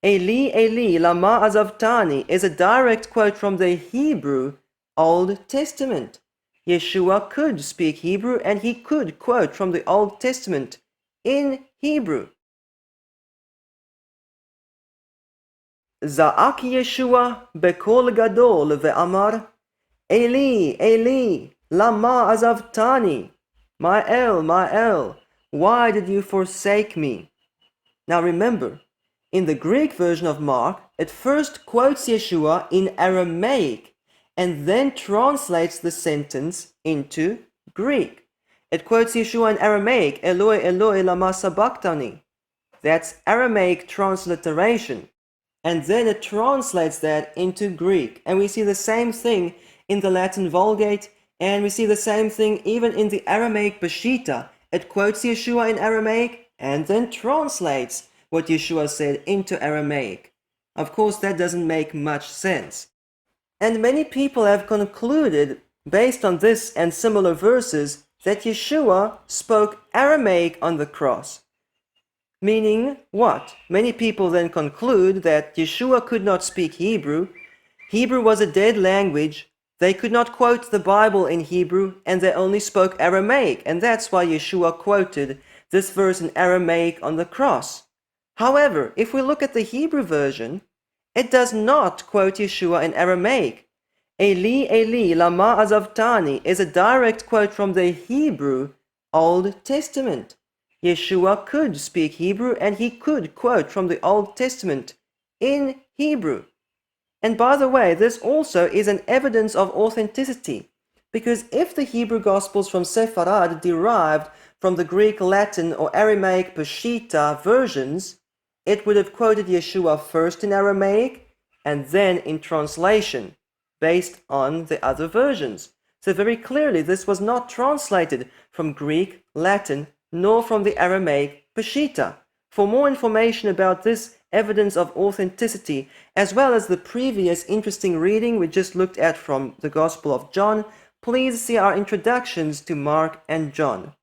Eli, Eli, lama azavtani is a direct quote from the Hebrew Old Testament. Yeshua could speak Hebrew and he could quote from the Old Testament in Hebrew. Za'ak Yeshua bekol gadol ve'amar, Eli, Eli, lama azavtani. My El, why did you forsake me? Now remember, in the Greek version of Mark, it first quotes Yeshua in Aramaic and then translates the sentence into Greek. It quotes Yeshua in Aramaic, Eloi, Eloi, lama sabachthani. That's Aramaic transliteration. And then it translates that into Greek. And we see the same thing in the Latin Vulgate, and we see the same thing even in the Aramaic Peshitta. It quotes Yeshua in Aramaic and then translates what Yeshua said into Aramaic. Of course, that doesn't make much sense. And many people have concluded, based on this and similar verses, that Yeshua spoke Aramaic on the cross. Meaning what? Many people then conclude that Yeshua could not speak Hebrew. Hebrew was a dead language. They could not quote the Bible in Hebrew, and they only spoke Aramaic, and that's why Yeshua quoted this verse in Aramaic on the cross. However, if we look at the Hebrew version, it does not quote Yeshua in Aramaic. Eli, Eli, lama azavtani is a direct quote from the Hebrew Old Testament. Yeshua could speak Hebrew and he could quote from the Old Testament in Hebrew. And by the way, this also is an evidence of authenticity, because if the Hebrew Gospels from Sepharad derived from the Greek, Latin, or Aramaic Peshitta versions, it would have quoted Yeshua first in Aramaic and then in translation, based on the other versions. So very clearly, this was not translated from Greek, Latin, nor from the Aramaic Peshitta. For more information about this evidence of authenticity, as well as the previous interesting reading we just looked at from the Gospel of John, please see our introductions to Mark and John.